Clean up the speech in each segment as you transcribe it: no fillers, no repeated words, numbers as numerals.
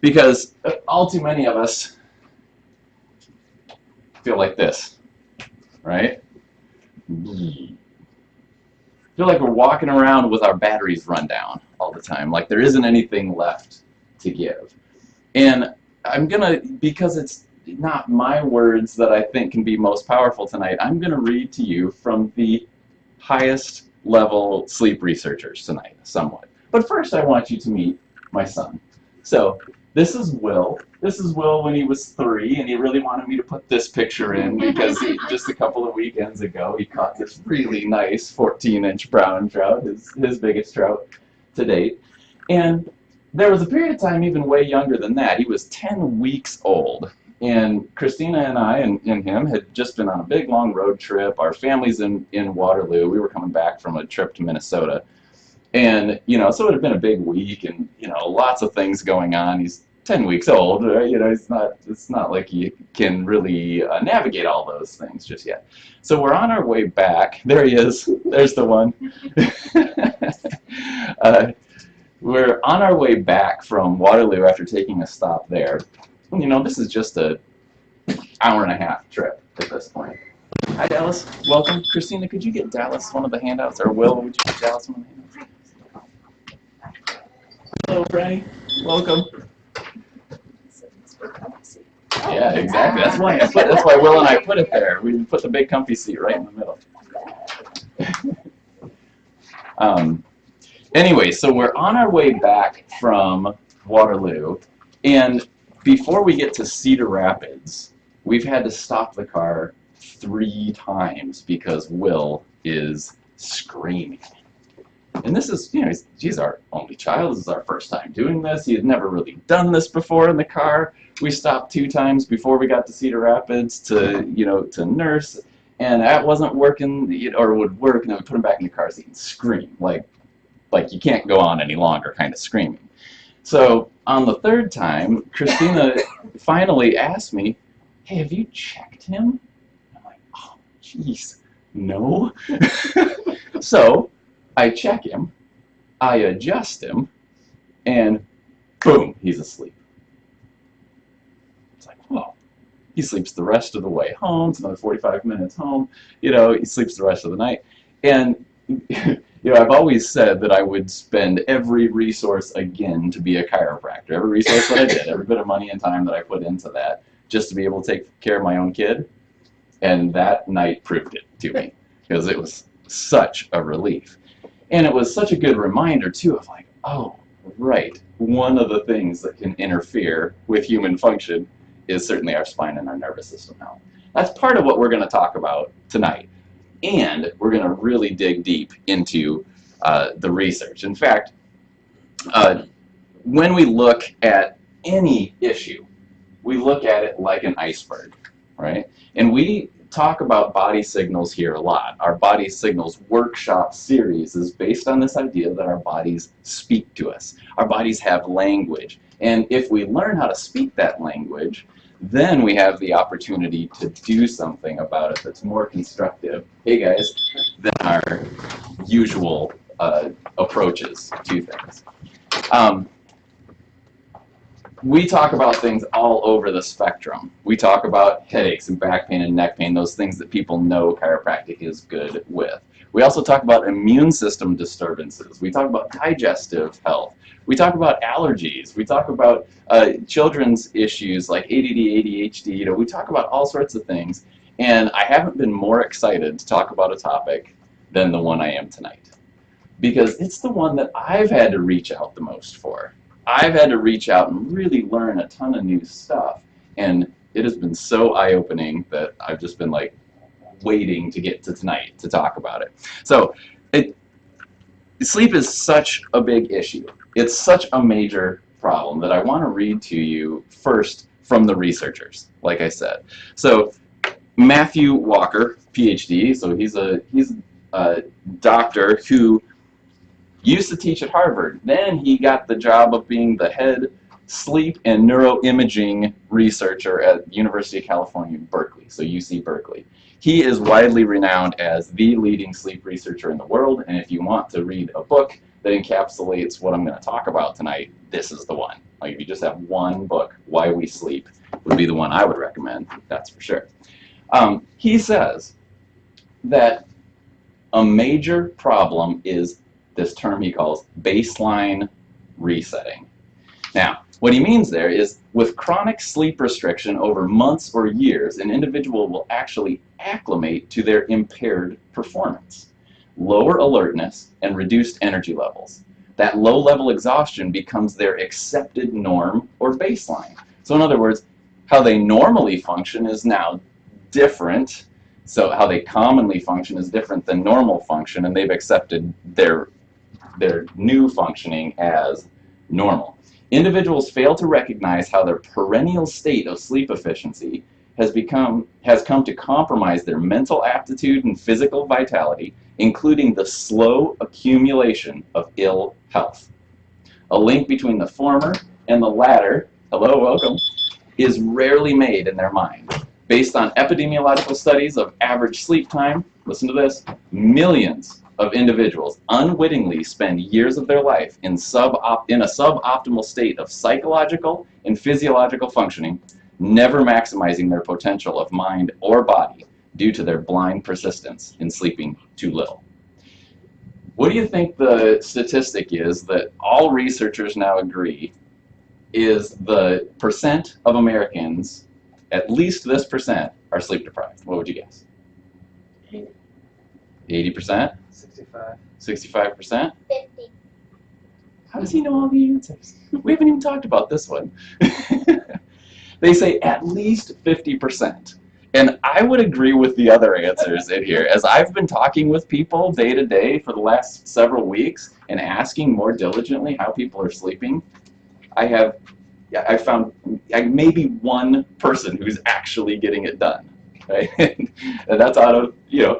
Because all too many of us feel like this, right? Feel like we're walking around with our batteries run down all the time, like there isn't anything left to give. And I'm gonna, because it's not my words that I think can be most powerful tonight, I'm gonna read to you from the highest level sleep researchers tonight, somewhat. But first I want you to meet my son. So this is Will. This is Will when he was 3, and he really wanted me to put this picture in because just a couple of weekends ago he caught this really nice 14-inch brown trout, his biggest trout to date. And there was a period of time even way younger than that. He was 10 weeks old. And Christina and I and him had just been on a big long road trip. Our family's in Waterloo. We were coming back from a trip to Minnesota. And, so it had been a big week and, lots of things going on. He's 10 weeks old, right? It's not like he can really navigate all those things just yet. So we're on our way back. There he is. There's the one. We're on our way back from Waterloo after taking a stop there. This is just an hour-and-a-half trip at this point. Hi, Dallas. Welcome. Christina, could you get Dallas one of the handouts? Or Will, would you get Dallas one of the handouts? Hello, Franny. Welcome. Yeah, exactly. That's why Will and I put it there. We put the big comfy seat right in the middle. Anyway, so we're on our way back from Waterloo, and before we get to Cedar Rapids, we've had to stop the car 3 times because Will is screaming. And this is, he's our only child. This is our first time doing this. He had never really done this before in the car. We stopped 2 times before we got to Cedar Rapids to nurse, and that wasn't working, or would work, and then we put him back in the car seat and scream, like you can't go on any longer kind of screaming. So on the 3rd time, Christina finally asked me, hey, have you checked him? I'm like, oh, jeez, no. So I check him, I adjust him, and boom, he's asleep. It's like, whoa. He sleeps the rest of the way home. It's another 45 minutes home. He sleeps the rest of the night. And I've always said that I would spend every resource again to be a chiropractor. Every resource that I did, every bit of money and time that I put into that, just to be able to take care of my own kid. And that night proved it to me, because it was such a relief. And it was such a good reminder, too, of like, oh, right, one of the things that can interfere with human function is certainly our spine and our nervous system health. That's part of what we're going to talk about tonight. And we're going to really dig deep into the research. In fact, when we look at any issue, we look at it like an iceberg, right? And we talk about body signals here a lot. Our body signals workshop series is based on this idea that our bodies speak to us. Our bodies have language. And if we learn how to speak that language, then we have the opportunity to do something about it that's more constructive, hey guys, than our usual approaches to things. We talk about things all over the spectrum. We talk about headaches and back pain and neck pain, those things that people know chiropractic is good with. We also talk about immune system disturbances. We talk about digestive health. We talk about allergies. We talk about children's issues like ADD, ADHD. We talk about all sorts of things. And I haven't been more excited to talk about a topic than the one I am tonight, because it's the one that I've had to reach out the most for. I've had to reach out and really learn a ton of new stuff, and it has been so eye-opening that I've just been like waiting to get to tonight to talk about it. So sleep is such a big issue. It's such a major problem that I want to read to you first from the researchers, like I said. So Matthew Walker, PhD, so he's a doctor who used to teach at Harvard. Then he got the job of being the head sleep and neuroimaging researcher at University of California, Berkeley, so UC Berkeley. He is widely renowned as the leading sleep researcher in the world, and if you want to read a book that encapsulates what I'm going to talk about tonight, this is the one. Like if you just have one book, Why We Sleep would be the one I would recommend, that's for sure. He says that a major problem is this term he calls baseline resetting. Now, what he means there is with chronic sleep restriction over months or years, an individual will actually acclimate to their impaired performance, lower alertness, and reduced energy levels. That low-level exhaustion becomes their accepted norm or baseline. So in other words, how they normally function is now different. So how they commonly function is different than normal function, and they've accepted their new functioning as normal. Individuals fail to recognize how their perennial state of sleep efficiency has come to compromise their mental aptitude and physical vitality, including the slow accumulation of ill health. A link between the former and the latter, hello, welcome, is rarely made in their mind. Based on epidemiological studies of average sleep time, listen to this, millions of individuals unwittingly spend years of their life in a suboptimal state of psychological and physiological functioning, never maximizing their potential of mind or body due to their blind persistence in sleeping too little. What do you think the statistic is that all researchers now agree is the percent of Americans, at least this percent, are sleep deprived? What would you guess? 80%? 65. 65%? 50. How does he know all the answers? We haven't even talked about this one. They say at least 50%. And I would agree with the other answers in here. As I've been talking with people day to day for the last several weeks and asking more diligently how people are sleeping, I found maybe one person who's actually getting it done. Right? And that's out of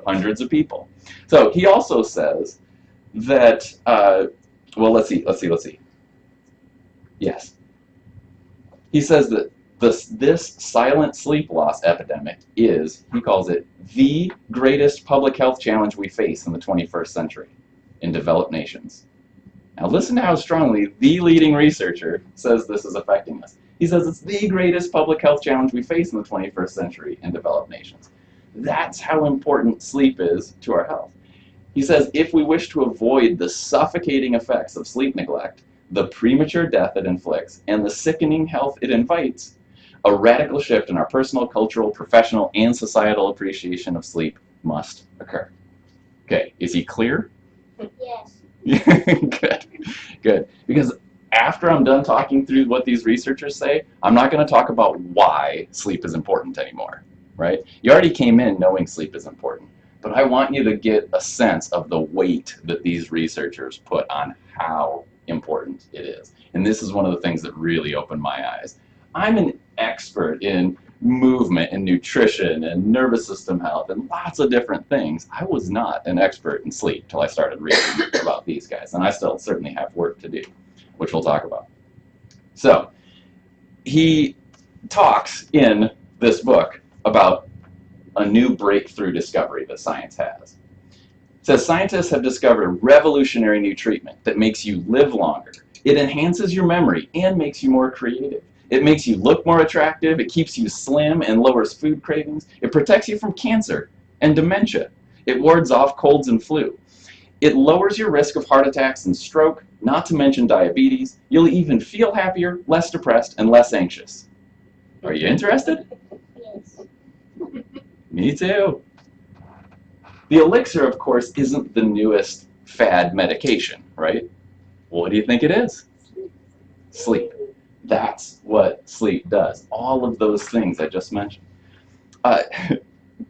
hundreds of people. So he also says that well, let's see. Yes, he says that this silent sleep loss epidemic is, he calls it, the greatest public health challenge we face in the 21st century in developed nations. Now listen to how strongly the leading researcher says this is affecting us. He says it's the greatest public health challenge we face in the 21st century in developed nations. That's how important sleep is to our health. He says if we wish to avoid the suffocating effects of sleep neglect, the premature death it inflicts, and the sickening health it invites, a radical shift in our personal, cultural, professional, and societal appreciation of sleep must occur. Okay, is he clear? Yes. Good. Because after I'm done talking through what these researchers say, I'm not going to talk about why sleep is important anymore, right? You already came in knowing sleep is important, but I want you to get a sense of the weight that these researchers put on how important it is. And this is one of the things that really opened my eyes. I'm an expert in movement and nutrition and nervous system health and lots of different things. I was not an expert in sleep till I started reading about these guys, and I still certainly have work to do, which we'll talk about. So he talks in this book about a new breakthrough discovery that science has. It says scientists have discovered revolutionary new treatment that makes you live longer. It enhances your memory and makes you more creative. It makes you look more attractive, it keeps you slim and lowers food cravings. It protects you from cancer and dementia. It wards off colds and flu. It lowers your risk of heart attacks and stroke, not to mention diabetes. You'll even feel happier, less depressed, and less anxious. Are you interested? Yes. Me too. The elixir, of course, isn't the newest fad medication, right? Well, what do you think it is? Sleep. That's what sleep does. All of those things I just mentioned.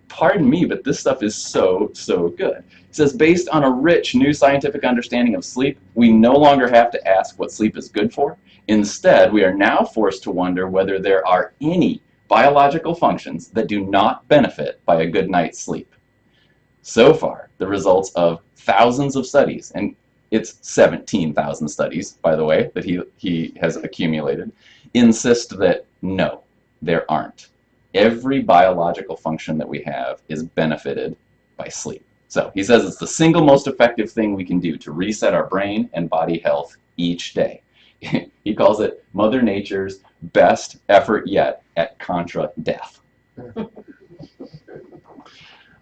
Pardon me, but this stuff is so good. It says, based on a rich new scientific understanding of sleep, we no longer have to ask what sleep is good for. Instead, we are now forced to wonder whether there are any biological functions that do not benefit by a good night's sleep. So far, the results of thousands of studies, and it's 17,000 studies, by the way, that he has accumulated, insist that no, there aren't. Every biological function that we have is benefited by sleep. So he says it's the single most effective thing we can do to reset our brain and body health each day. He calls it Mother Nature's best effort yet at contra death.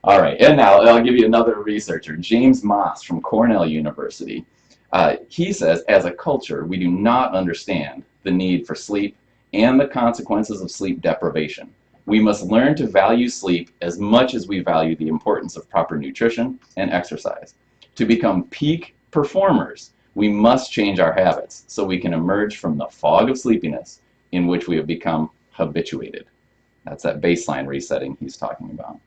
All right, and now I'll give you another researcher, James Moss from Cornell University. He says, as a culture, we do not understand the need for sleep and the consequences of sleep deprivation. We must learn to value sleep as much as we value the importance of proper nutrition and exercise. To become peak performers, we must change our habits so we can emerge from the fog of sleepiness in which we have become habituated. That's that baseline resetting he's talking about.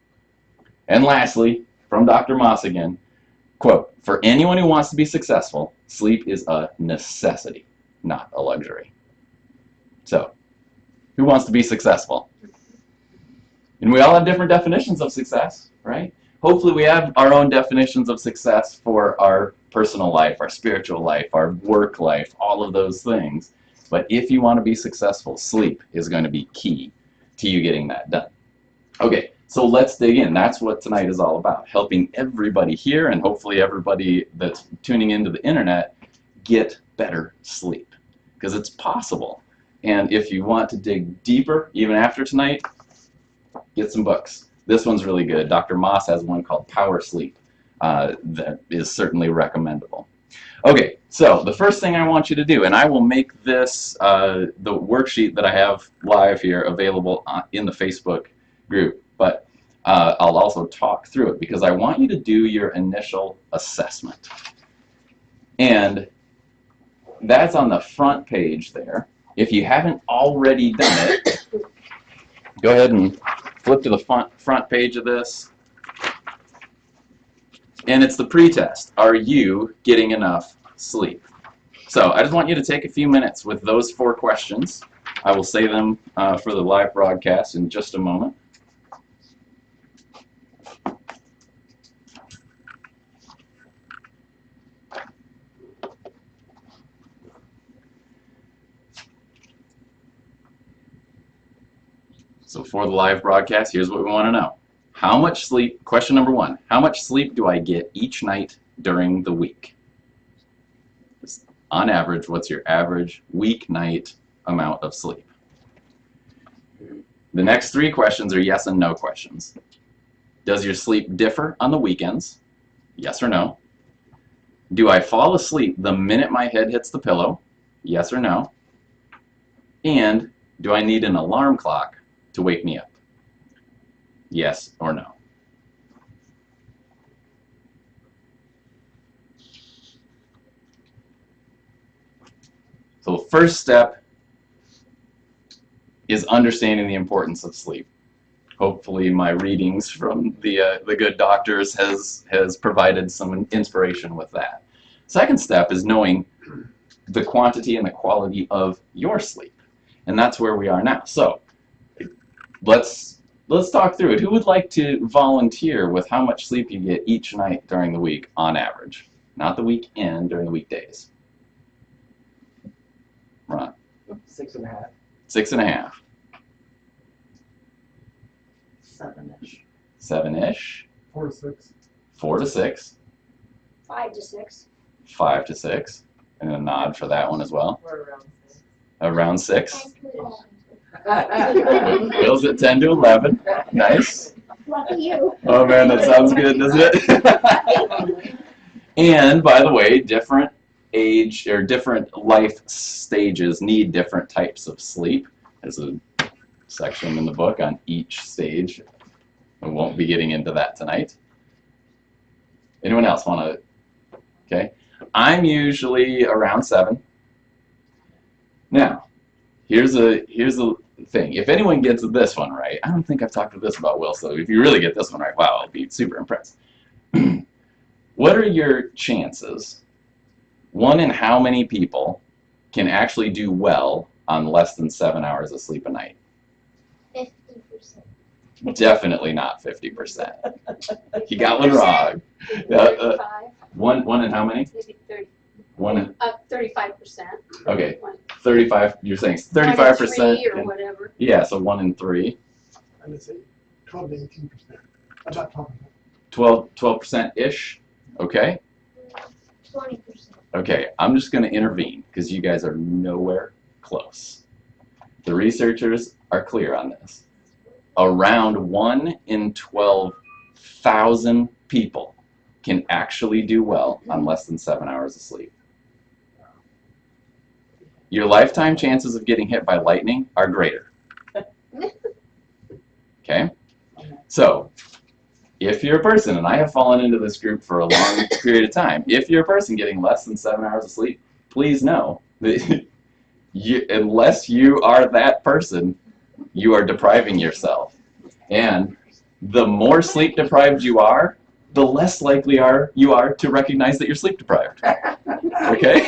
And lastly, from Dr. Moss again, quote, for anyone who wants to be successful, sleep is a necessity, not a luxury. So, who wants to be successful? And we all have different definitions of success, right? Hopefully we have our own definitions of success for our personal life, our spiritual life, our work life, all of those things. But if you want to be successful, sleep is going to be key to you getting that done. Okay, so let's dig in. That's what tonight is all about, helping everybody here and hopefully everybody that's tuning into the internet get better sleep, because it's possible. And if you want to dig deeper, even after tonight, get some books. This one's really good. Dr. Moss has one called Power Sleep that is certainly recommendable. Okay, so the first thing I want you to do, and I will make this, the worksheet that I have live here available in the Facebook group, but I'll also talk through it because I want you to do your initial assessment. And that's on the front page there. If you haven't already done it, go ahead and flip to the front page of this. And it's the pretest. Are you getting enough sleep? So I just want you to take a few minutes with those 4 questions. I will say them for the live broadcast in just a moment. So for the live broadcast, here's what we want to know. How much sleep, question number 1, how much sleep do I get each night during the week? Just on average, what's your average weeknight amount of sleep? The next 3 questions are yes and no questions. Does your sleep differ on the weekends? Yes or no? Do I fall asleep the minute my head hits the pillow? Yes or no? And do I need an alarm clock to wake me up? Yes or no? So the first step is understanding the importance of sleep. Hopefully my readings from the good doctors has provided some inspiration with that. Second step is knowing the quantity and the quality of your sleep. And that's where we are now. So let's talk through it. Who would like to volunteer with how much sleep you get each night during the week on average? Not the weekend, during the weekdays. Ron? 6.5. 6.5. 7-ish. 7-ish. 4 to 6. 4 to 6. 5 to 6. 5 to 6. And a nod for that one as well. We're around 6. Around 6. 10 to 11. Bill's at 10 to 11. Nice. Lucky you. Oh man, that sounds good, doesn't it? And by the way, different age or different life stages need different types of sleep. There's a section in the book on each stage. I won't be getting into that tonight. Anyone else want to? Okay. I'm usually around 7. Now, here's the thing. If anyone gets this one right, I don't think I've talked to this about Will, so if you really get this one right, wow, I'll be super impressed. What are your chances? 1 in how many people can actually do well on less than 7 hours of sleep a night? 50%. Definitely not 50%. You got one wrong. 35. One in how many? Maybe 30. 1 in, 35%. okay, One- 35, you're saying 1 in 35%. 3 or whatever. Yeah, so 1 in 3. I would say 12 to 18%. About 12%. 12%-ish, okay? 20%. Okay, I'm just going to intervene because you guys are nowhere close. The researchers are clear on this. Around 1 in 12,000 people can actually do well on less than 7 hours of sleep. Your lifetime chances of getting hit by lightning are greater. Okay? So, if you're a person, and I have fallen into this group for a long period of time, if you're a person getting less than 7 hours of sleep, please know that unless you are that person, you are depriving yourself. And the more sleep deprived you are, the less likely you are to recognize that you're sleep deprived. Okay?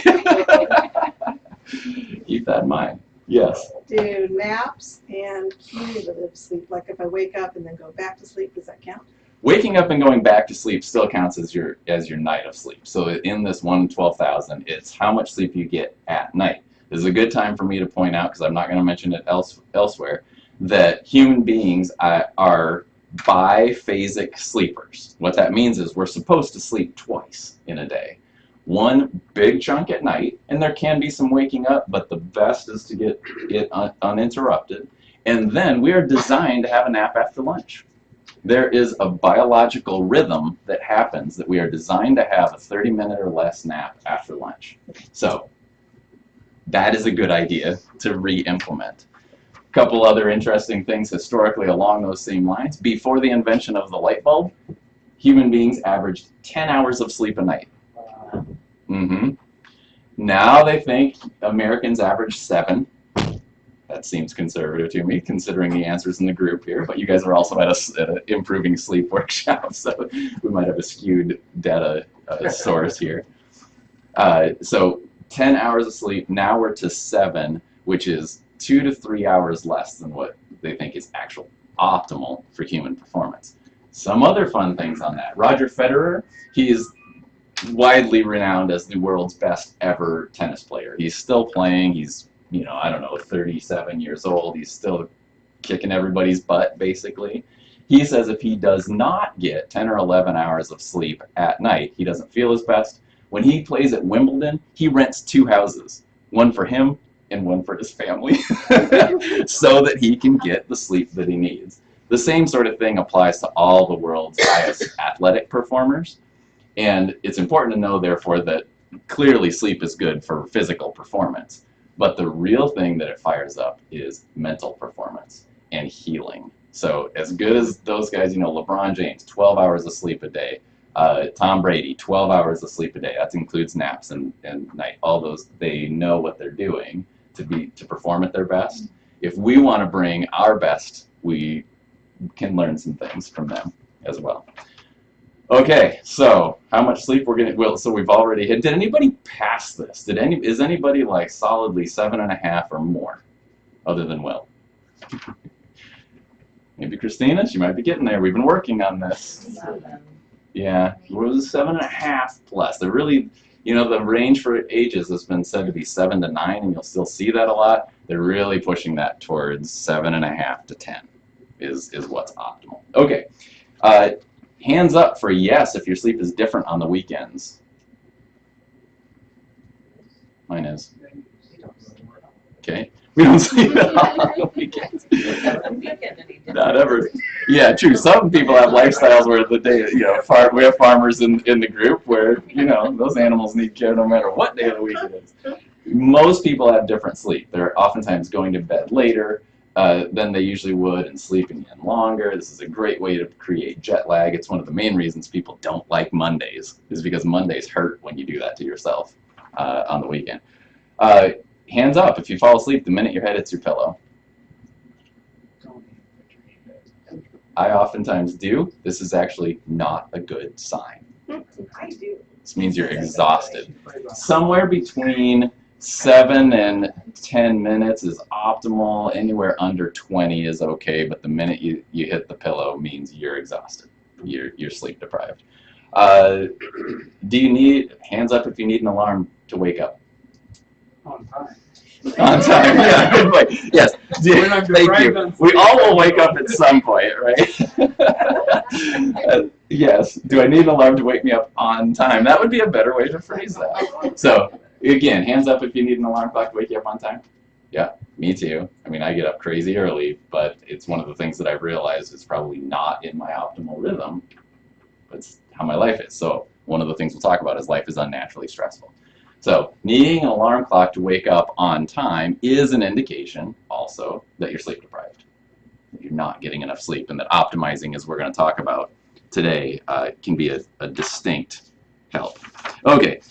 Keep that in mind. Yes. Do naps and cumulative sleep, like if I wake up and then go back to sleep, does that count? Waking up and going back to sleep still counts as your night of sleep. So in this 1 in 12,000, it's how much sleep you get at night. This is a good time for me to point out, because I'm not going to mention it elsewhere, that human beings are biphasic sleepers. What that means is we're supposed to sleep twice in a day. One big chunk at night, and there can be some waking up, but the best is to get it uninterrupted. And then we are designed to have a nap after lunch. There is a biological rhythm that happens that we are designed to have a 30-minute or less nap after lunch. So that is a good idea to re-implement. A couple other interesting things historically along those same lines. Before the invention of the light bulb, human beings averaged 10 hours of sleep a night. Now they think Americans average 7. That seems conservative to me, considering the answers in the group here, but you guys are also at an improving sleep workshop, so we might have a skewed data source here. So 10 hours of sleep, now we're to 7, which is 2 to 3 hours less than what they think is actual optimal for human performance. Some other fun things on that. Roger Federer, he is widely renowned as the world's best ever tennis player. He's still playing, he's, you know, I don't know, 37 years old. He's still kicking everybody's butt, basically. He says if he does not get 10 or 11 hours of sleep at night, he doesn't feel his best. When he plays at Wimbledon, he rents 2 houses, one for him and one for his family, so that he can get the sleep that he needs. The same sort of thing applies to all the world's highest athletic performers. And it's important to know, therefore, that clearly sleep is good for physical performance. But the real thing that it fires up is mental performance and healing. So as good as those guys, you know, LeBron James, 12 hours of sleep a day. Tom Brady, 12 hours of sleep a day. That includes naps and night. All those, they know what they're doing to perform at their best. If we want to bring our best, we can learn some things from them as well. Okay, so how much sleep we're getting? Well, so we've already hit. Did anybody pass this? Is anybody like solidly 7.5 or more, other than Will? Maybe Christina. She might be getting there. We've been working on this. 7. Yeah, it was 7.5 plus. They're really, you know, the range for ages has been said to be 7 to 9, and you'll still see that a lot. They're really pushing that towards 7.5 to 10 is what's optimal. Okay. Hands up for yes if your sleep is different on the weekends. Mine is. Okay. We don't sleep at all on the weekends. Not ever. Yeah, true. Some people have lifestyles where the day, you know, we have farmers in the group where, you know, those animals need care no matter what day of the week it is. Most people have different sleep. They're oftentimes going to bed later than they usually would and sleeping in longer. This is a great way to create jet lag. It's one of the main reasons people don't like Mondays, is because Mondays hurt when you do that to yourself on the weekend. Hands up if you fall asleep the minute your head hits your pillow. I oftentimes do. This is actually not a good sign. I do. This means you're exhausted. Somewhere between 7 and 10 minutes is optimal. Anywhere under 20 is okay, but the minute you hit the pillow means you're exhausted. You're sleep deprived. Do you need, hands up if you need an alarm to wake up? On time. On time, yeah, good point. Yes, We're not thank deprived you. on We sleep. all will wake up at some point, right? Yes. Do I need an alarm to wake me up on time? That would be a better way to phrase that. So, again, hands up if you need an alarm clock to wake you up on time. Yeah, me too. I mean, I get up crazy early, but it's one of the things that I've realized is probably not in my optimal rhythm. It's how my life is. So, one of the things we'll talk about is life is unnaturally stressful. So, needing an alarm clock to wake up on time is an indication also that you're sleep deprived. That you're not getting enough sleep, and that optimizing, as we're going to talk about today, can be a distinct help. Okay,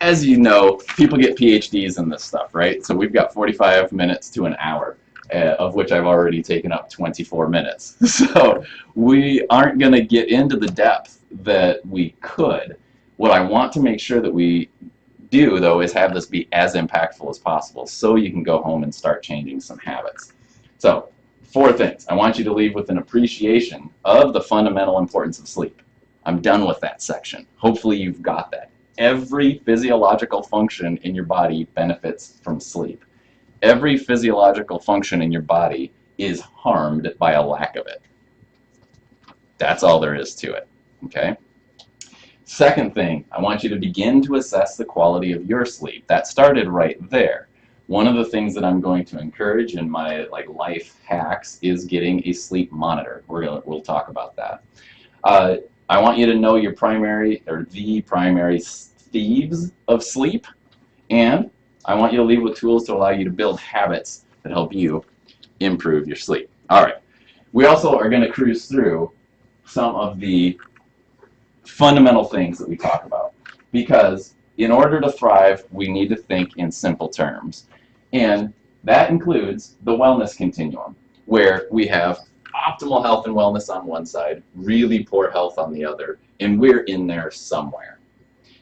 as you know, people get PhDs in this stuff, right? So we've got 45 minutes to an hour, of which I've already taken up 24 minutes. So we aren't going to get into the depth that we could. What I want to make sure that we do, though, is have this be as impactful as possible so you can go home and start changing some habits. So 4 things. I want you to leave with an appreciation of the fundamental importance of sleep. I'm done with that section. Hopefully you've got that. Every physiological function in your body benefits from sleep. Every physiological function in your body is harmed by a lack of it. That's all there is to it, okay? Second thing, I want you to begin to assess the quality of your sleep. That started right there. One of the things that I'm going to encourage in my life hacks is getting a sleep monitor. We'll talk about that. I want you to know your primary or the primary thieves of sleep, and I want you to leave with tools to allow you to build habits that help you improve your sleep. All right. We also are going to cruise through some of the fundamental things that we talk about, because in order to thrive, we need to think in simple terms. And that includes the wellness continuum, where we have optimal health and wellness on one side, really poor health on the other, and we're in there somewhere.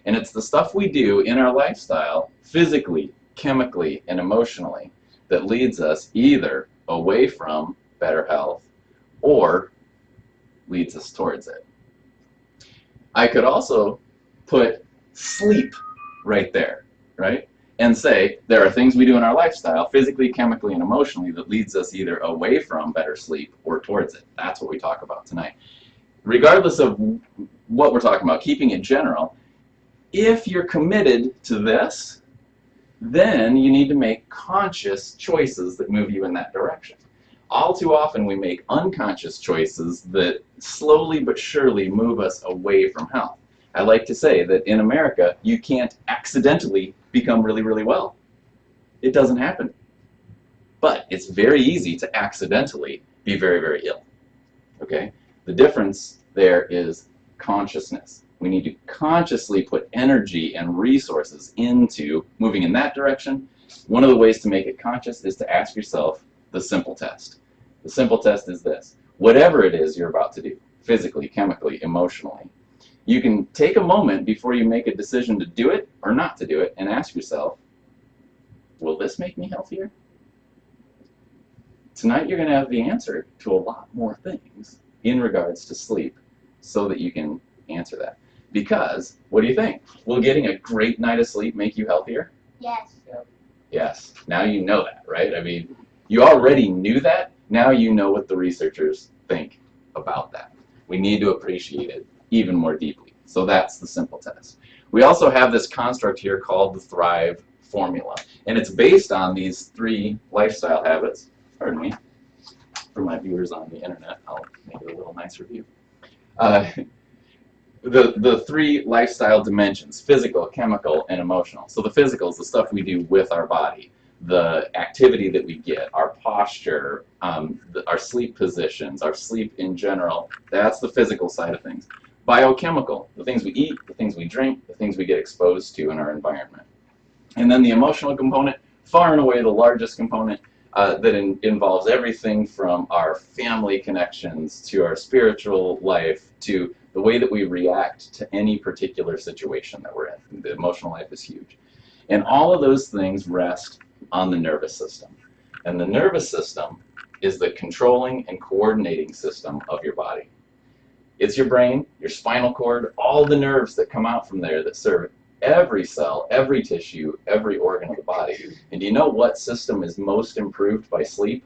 And it's the stuff we do in our lifestyle, physically, chemically, and emotionally, that leads us either away from better health or leads us towards it. I could also put sleep right there, right? And say there are things we do in our lifestyle, physically, chemically, and emotionally, that leads us either away from better sleep or towards it. That's what we talk about tonight. Regardless of what we're talking about, keeping it general, if you're committed to this, then you need to make conscious choices that move you in that direction. All too often we make unconscious choices that slowly but surely move us away from health. I like to say that in America, you can't accidentally become really, really well. It doesn't happen. But it's very easy to accidentally be very, very ill. Okay? The difference there is consciousness. We need to consciously put energy and resources into moving in that direction. One of the ways to make it conscious is to ask yourself the simple test. The simple test is this. Whatever it is you're about to do, physically, chemically, emotionally, you can take a moment before you make a decision to do it or not to do it and ask yourself, will this make me healthier? Tonight you're going to have the answer to a lot more things in regards to sleep so that you can answer that. Because, what do you think? Will getting a great night of sleep make you healthier? Yes. Yes. Now you know that, right? I mean, you already knew that. Now you know what the researchers think about that. We need to appreciate it even more deeply. So that's the simple test. We also have this construct here called the Thrive formula. And it's based on these 3 lifestyle habits. Pardon me. For my viewers on the internet, I'll make it a little nicer view. The 3 lifestyle dimensions: physical, chemical, and emotional. So the physical is the stuff we do with our body, the activity that we get, our posture, our sleep positions, our sleep in general. That's the physical side of things. Biochemical, the things we eat, the things we drink, the things we get exposed to in our environment. And then the emotional component, far and away the largest component, that involves everything from our family connections to our spiritual life to the way that we react to any particular situation that we're in. The emotional life is huge. And all of those things rest on the nervous system. And the nervous system is the controlling and coordinating system of your body. It's your brain, your spinal cord, all the nerves that come out from there that serve every cell, every tissue, every organ of the body. And do you know what system is most improved by sleep?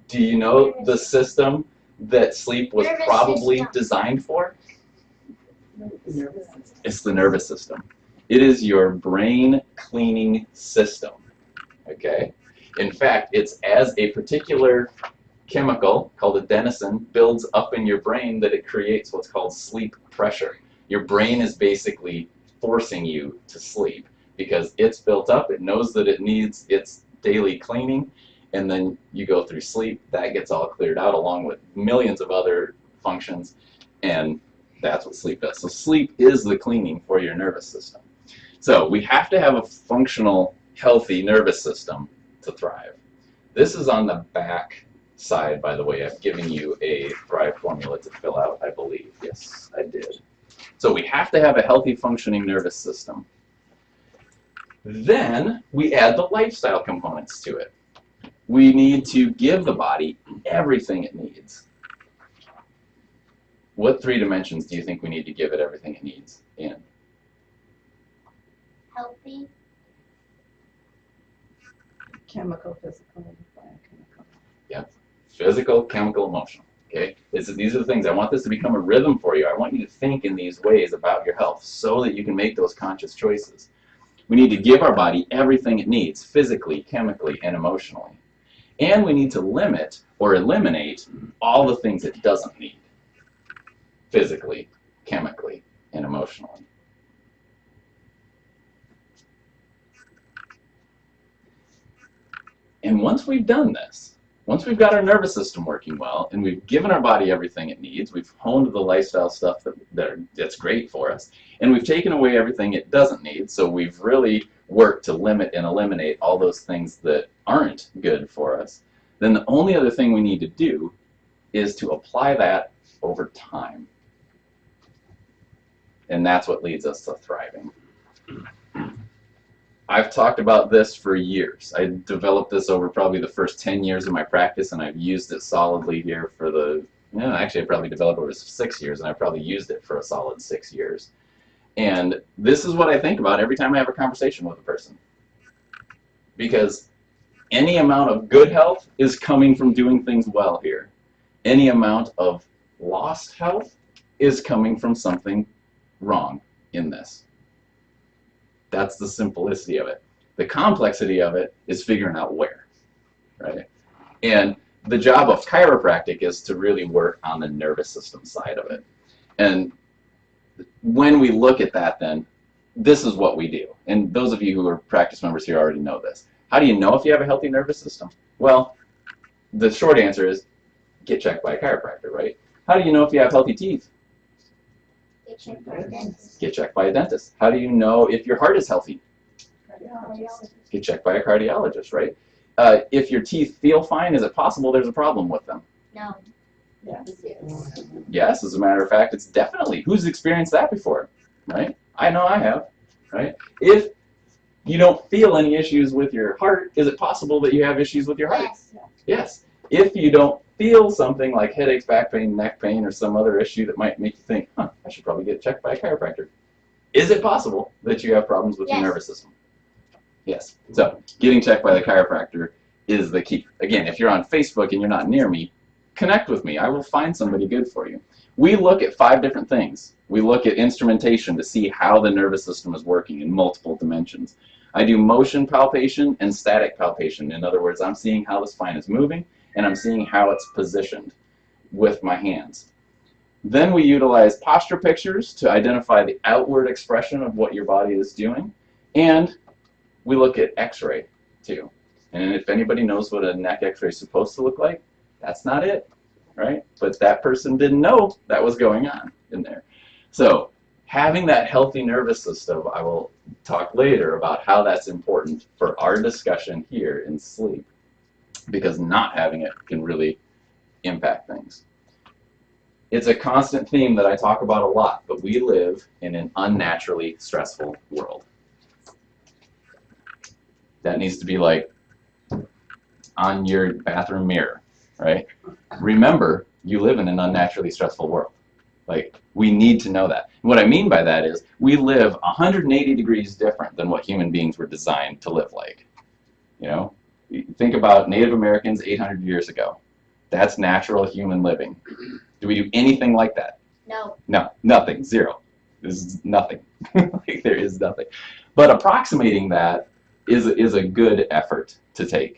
Do you know the system that sleep was Nervous probably system. designed for? Nervous system. It's the nervous system. It is your brain cleaning system, okay? In fact, it's as a particular chemical called adenosine builds up in your brain that it creates what's called sleep pressure. Your brain is basically forcing you to sleep because it's built up, it knows that it needs its daily cleaning, and then you go through sleep, that gets all cleared out along with millions of other functions, and that's what sleep does. So sleep is the cleaning for your nervous system. So we have to have a functional, healthy nervous system to thrive. This is on the back side, by the way. I've given you a Thrive formula to fill out, I believe. Yes, I did. So we have to have a healthy, functioning nervous system. Then we add the lifestyle components to it. We need to give the body everything it needs. What 3 dimensions do you think we need to give it everything it needs in? Healthy. Chemical, physical, and biochemical. Physical, chemical, emotional. Okay? These are the things. I want this to become a rhythm for you. I want you to think in these ways about your health so that you can make those conscious choices. We need to give our body everything it needs, physically, chemically, and emotionally. And we need to limit or eliminate all the things it doesn't need, physically, chemically, and emotionally. And once we've done this, once we've got our nervous system working well, and we've given our body everything it needs, we've honed the lifestyle stuff that's great for us, and we've taken away everything it doesn't need, so we've really worked to limit and eliminate all those things that aren't good for us, then the only other thing we need to do is to apply that over time. And that's what leads us to thriving. I've talked about this for years. I developed this over probably the first 10 years of my practice, and I've used it solidly here for actually I probably developed over 6 years, and I've probably used it for a solid 6 years. And this is what I think about every time I have a conversation with a person. Because any amount of good health is coming from doing things well here. Any amount of lost health is coming from something wrong in this. That's the simplicity of it. The complexity of it is figuring out where, right? And the job of chiropractic is to really work on the nervous system side of it. And when we look at that, then this is what we do. And those of you who are practice members here already know this. How do you know if you have a healthy nervous system? Well, the short answer is get checked by a chiropractor, right? How do you know if you have healthy teeth? Get checked by a dentist. Get checked by a dentist. How do you know if your heart is healthy? Get checked by a cardiologist, right? If your teeth feel fine, is it possible there's a problem with them? No. Yeah. Yes, as a matter of fact, it's definitely. Who's experienced that before, right? I know I have, right? If you don't feel any issues with your heart, is it possible that you have issues with your heart? Yes. Yes. If you don't feel something like headaches, back pain, neck pain, or some other issue that might make you think, I should probably get checked by a chiropractor, is it possible that you have problems with your Yes. nervous system? Yes. So getting checked by the chiropractor is the key. Again, if you're on Facebook and you're not near me, connect with me. I will find somebody good for you. We look at 5 different things. We look at instrumentation to see how the nervous system is working in multiple dimensions. I do motion palpation and static palpation. In other words, I'm seeing how the spine is moving, and I'm seeing how it's positioned with my hands. Then we utilize posture pictures to identify the outward expression of what your body is doing, and we look at x-ray too. And if anybody knows what a neck x-ray is supposed to look like, that's not it, right? But that person didn't know that was going on in there. So having that healthy nervous system, I will talk later about how that's important for our discussion here in sleep, because not having it can really impact things. It's a constant theme that I talk about a lot, but we live in an unnaturally stressful world. That needs to be like on your bathroom mirror, right? Remember, you live in an unnaturally stressful world. Like, we need to know that. And what I mean by that is we live 180 degrees different than what human beings were designed to live like. You know, think about Native Americans 800 years ago. That's natural human living. Do we do anything like that? No. No, nothing, zero. There's nothing. Like, there is nothing. But approximating that is a good effort to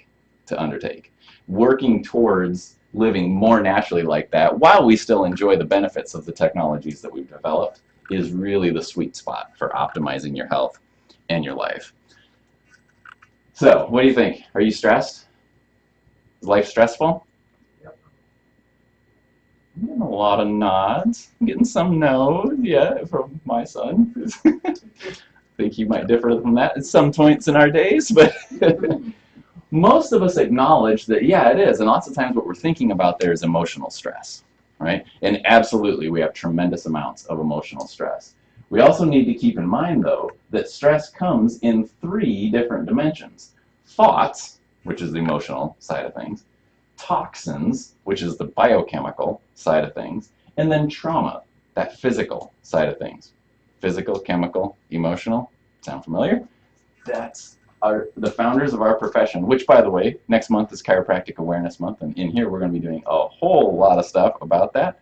undertake. Working towards living more naturally like that while we still enjoy the benefits of the technologies that we've developed is really the sweet spot for optimizing your health and your life. So, what do you think? Are you stressed? Is life stressful? Yep. I'm getting a lot of nods. I'm getting some no's, yeah, from my son. I think he might differ from that at some points in our days, but most of us acknowledge that, yeah, it is. And lots of times what we're thinking about there is emotional stress, right? And absolutely, we have tremendous amounts of emotional stress. We also need to keep in mind, though, that stress comes in 3 different dimensions. Thoughts, which is the emotional side of things, toxins, which is the biochemical side of things, and then trauma, that physical side of things. Physical, chemical, emotional. Sound familiar? That's the founders of our profession, which, by the way, next month is Chiropractic Awareness Month, and in here we're going to be doing a whole lot of stuff about that.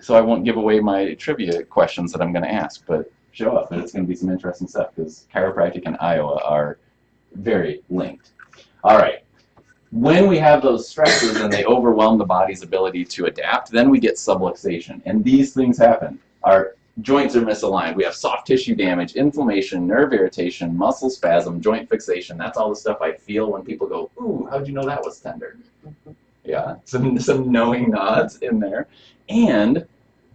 So I won't give away my trivia questions that I'm going to ask, but show up, and it's going to be some interesting stuff, because chiropractic and Iowa are very linked. All right. When we have those stresses and they overwhelm the body's ability to adapt, then we get subluxation, and these things happen. Our joints are misaligned. We have soft tissue damage, inflammation, nerve irritation, muscle spasm, joint fixation. That's all the stuff I feel when people go, ooh, how'd you know that was tender? Yeah, some knowing nods in there. And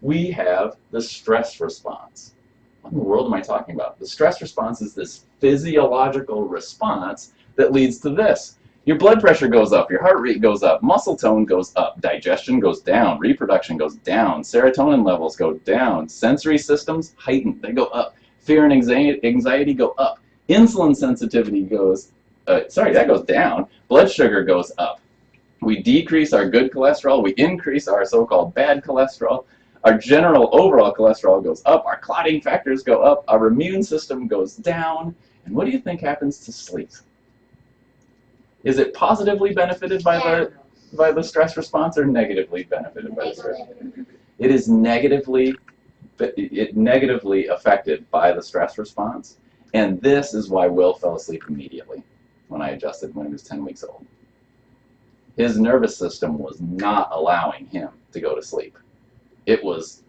we have the stress response. What in the world am I talking about? The stress response is this physiological response that leads to this. Your blood pressure goes up, your heart rate goes up, muscle tone goes up, digestion goes down, reproduction goes down, serotonin levels go down, sensory systems heighten, they go up, fear and anxiety go up, insulin sensitivity goes, that goes down, blood sugar goes up. We decrease our good cholesterol, we increase our so-called bad cholesterol, our general overall cholesterol goes up, our clotting factors go up, our immune system goes down, and what do you think happens to sleep? Is it positively benefited by the stress response or negatively benefited by the stress? It is negatively affected by the stress response, and this is why Will fell asleep immediately when I adjusted when he was 10 weeks old. His nervous system was not allowing him to go to sleep. It was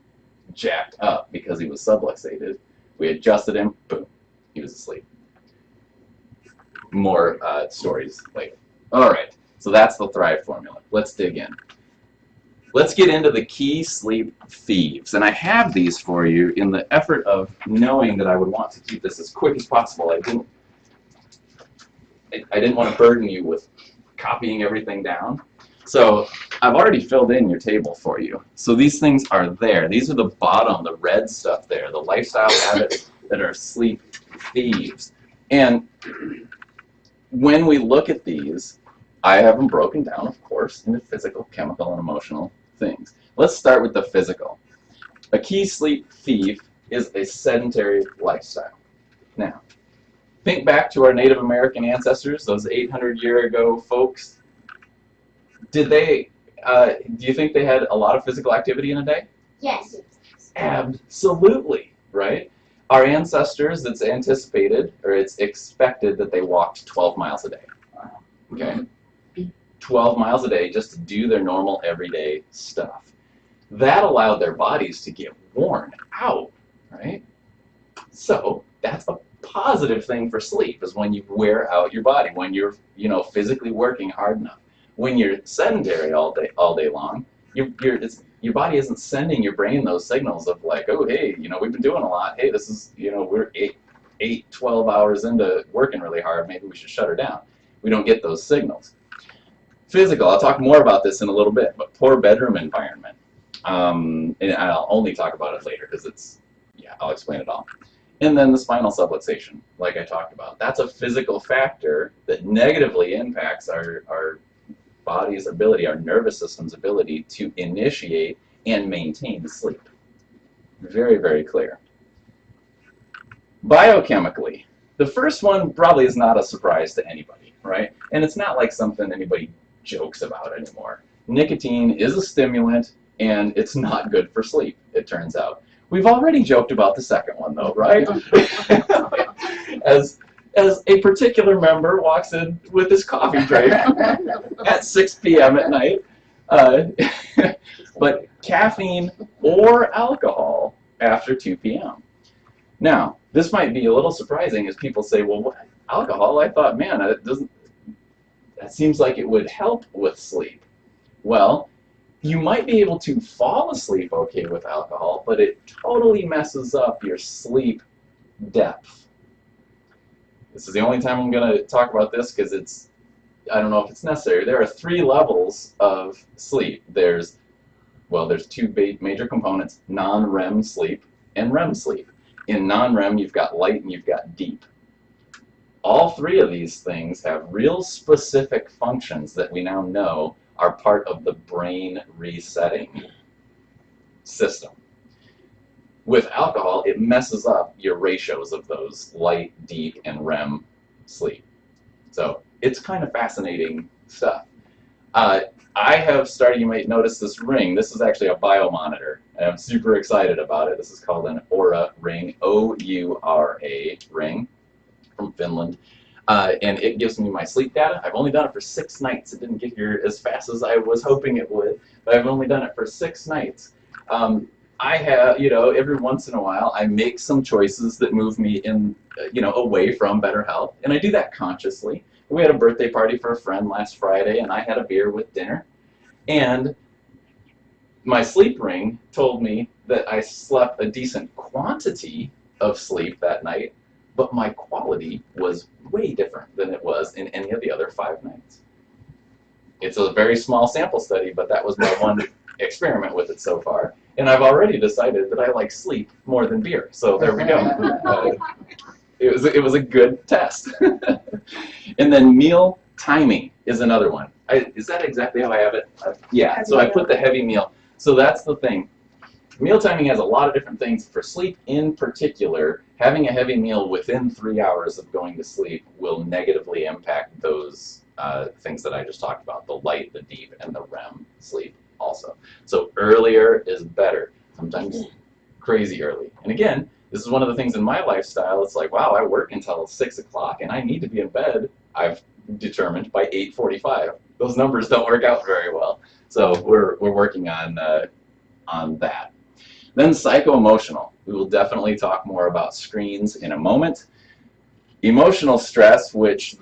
jacked up because he was subluxated. We adjusted him, boom, he was asleep. More stories later. All right, so that's the Thrive formula. Let's dig in. Let's get into the key sleep thieves. And I have these for you in the effort of knowing that I would want to keep this as quick as possible. I didn't want to burden you with copying everything down. So I've already filled in your table for you. So these things are there. These are the bottom, the red stuff there, the lifestyle habits that are sleep thieves. And when we look at these, I have them broken down, of course, into physical, chemical, and emotional things. Let's start with the physical. A key sleep thief is a sedentary lifestyle. Now, think back to our Native American ancestors, those 800-year-ago folks. Do you think they had a lot of physical activity in a day? Yes. Absolutely, right? Our ancestors, it's anticipated, or it's expected that they walked 12 miles a day, okay? 12 miles a day just to do their normal everyday stuff. That allowed their bodies to get worn out, right? So that's a positive thing for sleep, is when you wear out your body, when you're, physically working hard enough. When you're sedentary all day long, your body isn't sending your brain those signals of like, oh, hey, we've been doing a lot. Hey, this is, we're 12 hours into working really hard. Maybe we should shut her down. We don't get those signals. Physical, I'll talk more about this in a little bit, but poor bedroom environment. And I'll only talk about it later because I'll explain it all. And then the spinal subluxation, like I talked about. That's a physical factor that negatively impacts our body's ability, our nervous system's ability to initiate and maintain sleep. Very, very clear. Biochemically, the first one probably is not a surprise to anybody, right? And it's not like something anybody jokes about anymore. Nicotine is a stimulant, and it's not good for sleep, it turns out. We've already joked about the second one, though, right? as a particular member walks in with his coffee drink at 6 p.m. at night. But caffeine or alcohol after 2 p.m. Now, this might be a little surprising as people say, well, what, alcohol? I thought, man, that seems like it would help with sleep. Well, you might be able to fall asleep okay with alcohol, but it totally messes up your sleep depth. This is the only time I'm going to talk about this because I don't know if it's necessary. There are 3 levels of sleep. There's 2 major components, non-REM sleep and REM sleep. In non-REM, you've got light and you've got deep. All 3 of these things have real specific functions that we now know are part of the brain resetting system. With alcohol, it messes up your ratios of those light, deep, and REM sleep. So it's kind of fascinating stuff. I have started, you might notice this ring. This is actually a biomonitor, and I'm super excited about it. This is called an Oura ring, O-U-R-A ring from Finland. And it gives me my sleep data. I've only done it for 6 nights. It didn't get here as fast as I was hoping it would, but I've only done it for 6 nights. I have, every once in a while, I make some choices that move me in, away from better health, and I do that consciously. We had a birthday party for a friend last Friday, and I had a beer with dinner, and my sleep ring told me that I slept a decent quantity of sleep that night, but my quality was way different than it was in any of the other 5 nights. It's a very small sample study, but that was my one experiment with it so far. And I've already decided that I like sleep more than beer. So there we go. It was a good test. And then meal timing is another one. Is that exactly how I have it? Yeah, so I put the heavy meal. So that's the thing. Meal timing has a lot of different things. For sleep in particular, having a heavy meal within 3 hours of going to sleep will negatively impact those things that I just talked about, the light, the deep, and the REM sleep also. So earlier is better, sometimes crazy early. And again, this is one of the things in my lifestyle. It's like, wow, I work until 6 o'clock and I need to be in bed, I've determined, by 8:45. Those numbers don't work out very well. So we're working on that. Then psycho-emotional. We will definitely talk more about screens in a moment. Emotional stress, which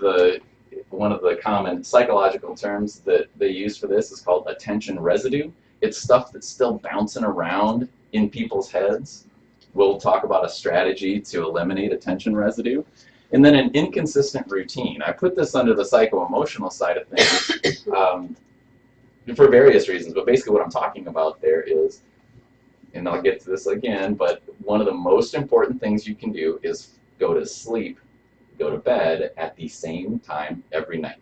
one of the common psychological terms that they use for this is called attention residue. It's stuff that's still bouncing around in people's heads. We'll talk about a strategy to eliminate attention residue. And then an inconsistent routine. I put this under the psycho-emotional side of things for various reasons, but basically what I'm talking about there is, and I'll get to this again, but one of the most important things you can do is go to sleep, go to bed at the same time every night.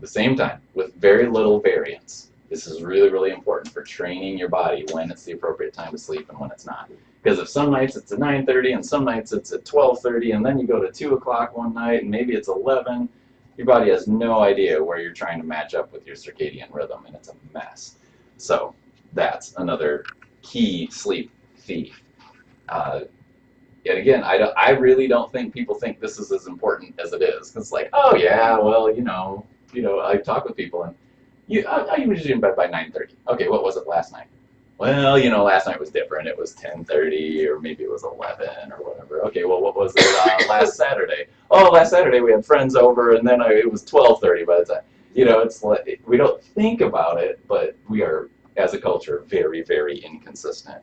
The same time, with very little variance. This is really, really important for training your body when it's the appropriate time to sleep and when it's not. Because if some nights it's at 9:30 and some nights it's at 12:30 and then you go to 2 o'clock one night and maybe it's 11, your body has no idea where you're trying to match up with your circadian rhythm and it's a mess. So that's another key sleep thief. Yet again, I really don't think people think this is as important as it is. It's like, oh yeah, well, I talk with people and I usually in bed by 9:30. Okay, what was it last night? Well, last night was different. It was 10:30 or maybe it was 11 or whatever. Okay, well, what was it last Saturday? Oh, last Saturday we had friends over and then it was 12:30 by the time. It's like we don't think about it, but we are, as a culture, very, very inconsistent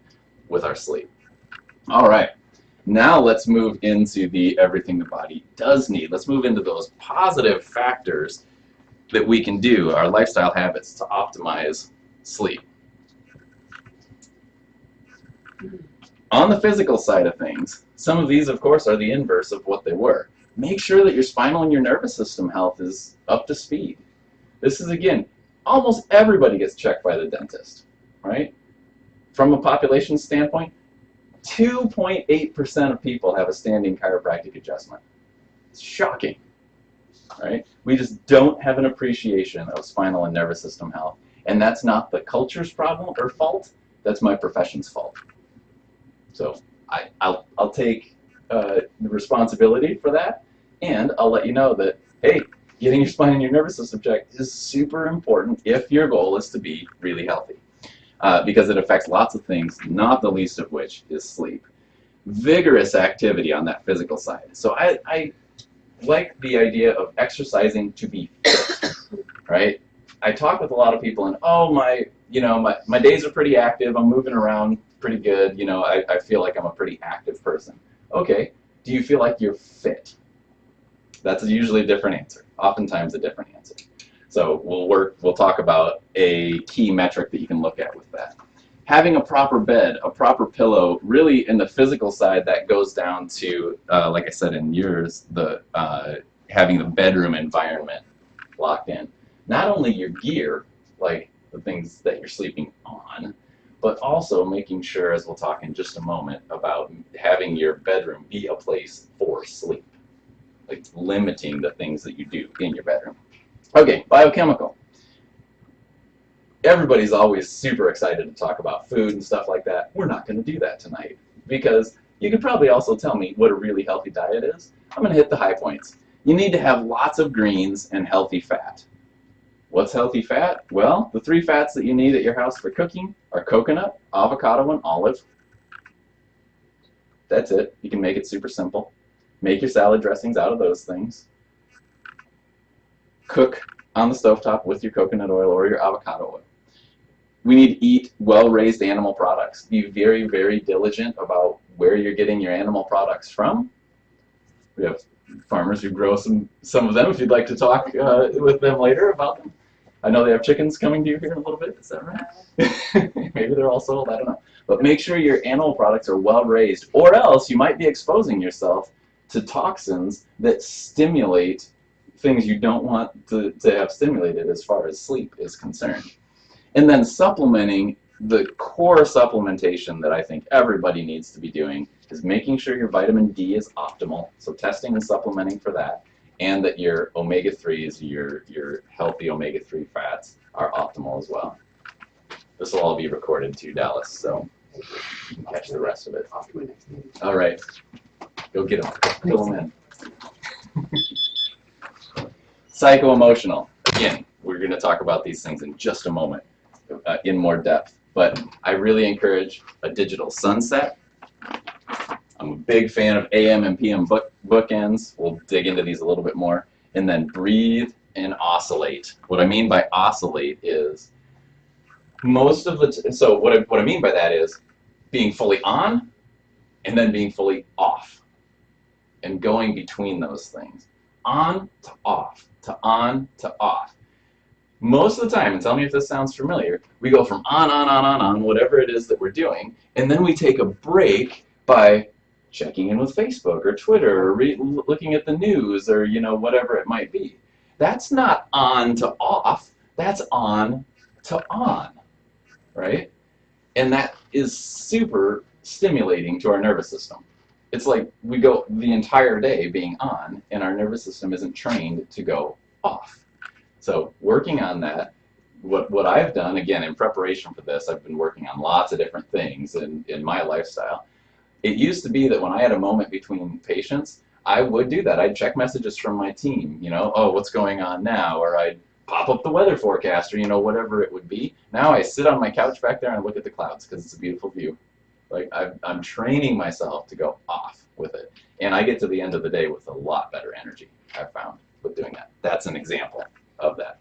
with our sleep. All right. Now let's move into the everything the body does need. Let's move into those positive factors that we can do, our lifestyle habits to optimize sleep. On the physical side of things, some of these, of course, are the inverse of what they were. Make sure that your spinal and your nervous system health is up to speed. This is, again, almost everybody gets checked by the dentist. right? From a population standpoint, 2.8% of people have a standing chiropractic adjustment. It's shocking, right? We just don't have an appreciation of spinal and nervous system health. And that's not the culture's problem or fault, that's my profession's fault. So I'll take the responsibility for that, and I'll let you know that, hey, getting your spine and your nervous system checked is super important if your goal is to be really healthy, because it affects lots of things, not the least of which is sleep. Vigorous activity on that physical side. So I like the idea of exercising to be fit, right? I talk with a lot of people, and oh, my days are pretty active. I'm moving around pretty good. I feel like I'm a pretty active person. Okay, do you feel like you're fit? That's usually a different answer. Oftentimes a different answer. So we'll talk about a key metric that you can look at with that. Having a proper bed, a proper pillow, really in the physical side, that goes down to, like I said in yours, having the bedroom environment locked in. Not only your gear, like the things that you're sleeping on, but also making sure, as we'll talk in just a moment, about having your bedroom be a place for sleep. Like limiting the things that you do in your bedroom. Okay, biochemical. Everybody's always super excited to talk about food and stuff like that. We're not going to do that tonight, because you could probably also tell me what a really healthy diet is. I'm going to hit the high points. You need to have lots of greens and healthy fat. What's healthy fat? Well, the 3 fats that you need at your house for cooking are coconut, avocado, and olive. That's it. You can make it super simple. Make your salad dressings out of those things. Cook on the stovetop with your coconut oil or your avocado oil. We need to eat well-raised animal products. Be very, very diligent about where you're getting your animal products from. We have farmers who grow some of them, if you'd like to talk with them later about them. I know they have chickens coming to you here in a little bit. Is that right? Maybe they're all sold. I don't know. But make sure your animal products are well-raised, or else you might be exposing yourself to toxins that stimulate things you don't want to have stimulated as far as sleep is concerned. And then supplementing, the core supplementation that I think everybody needs to be doing is making sure your vitamin D is optimal, so testing and supplementing for that, and that your omega-3s, your healthy omega-3 fats, are optimal as well. This will all be recorded too, Dallas, so you can catch the rest of it. Off to my next meeting. All right, go get them, fill them in. Psycho-emotional. Again, we're going to talk about these things in just a moment in more depth, but I really encourage a digital sunset. I'm a big fan of AM and PM bookends. We'll dig into these a little bit more. And then breathe and oscillate. What I mean by oscillate is most of the so what I mean by that is being fully on and then being fully off and going between those things. On to off, to on to off. Most of the time, and tell me if this sounds familiar, we go from on, whatever it is that we're doing, and then we take a break by checking in with Facebook or Twitter or looking at the news or whatever it might be. That's not on to off, that's on to on, right? And that is super stimulating to our nervous system. It's like we go the entire day being on and our nervous system isn't trained to go off. So working on that, what I've done, again, in preparation for this, I've been working on lots of different things in my lifestyle. It used to be that when I had a moment between patients, I would do that. I'd check messages from my team, oh, what's going on now? Or I'd pop up the weather forecast or, whatever it would be. Now I sit on my couch back there and look at the clouds because it's a beautiful view. Like I'm training myself to go off with it. And I get to the end of the day with a lot better energy, I've found, with doing that. That's an example of that.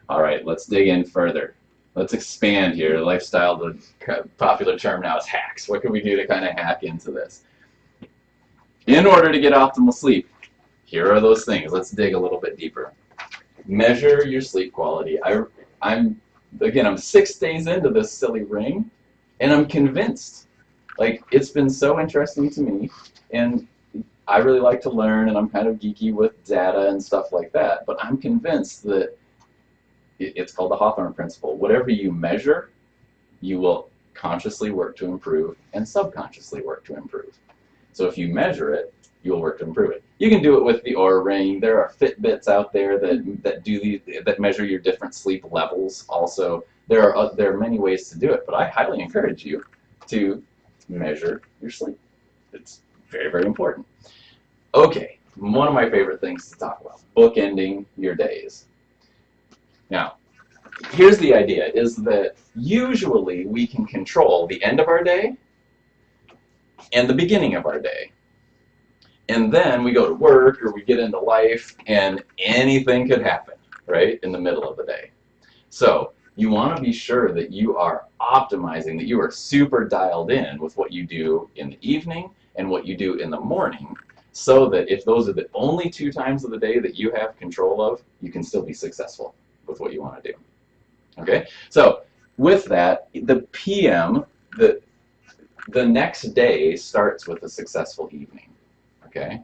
All right, let's dig in further. Let's expand here. Lifestyle, the popular term now is hacks. What can we do to kind of hack into this? In order to get optimal sleep, here are those things. Let's dig a little bit deeper. Measure your sleep quality. I'm 6 days into this silly ring, and I'm convinced. Like, it's been so interesting to me, and I really like to learn, and I'm kind of geeky with data and stuff like that, but I'm convinced that it's called the Hawthorne principle. Whatever you measure, you will consciously work to improve and subconsciously work to improve. So if you measure it, you'll work to improve it. You can do it with the Oura Ring. There are Fitbits out there that measure your different sleep levels. Also, there are many ways to do it, but I highly encourage you to measure your sleep. It's very, very important. Okay, one of my favorite things to talk about: bookending your days. Now, here's the idea: is that usually we can control the end of our day and the beginning of our day. And then we go to work or we get into life and anything could happen, right, in the middle of the day. So you want to be sure that you are optimizing, that you are super dialed in with what you do in the evening and what you do in the morning, so that if those are the only 2 times of the day that you have control of, you can still be successful with what you want to do. Okay? So with that, the PM, the next day starts with a successful evening. Okay?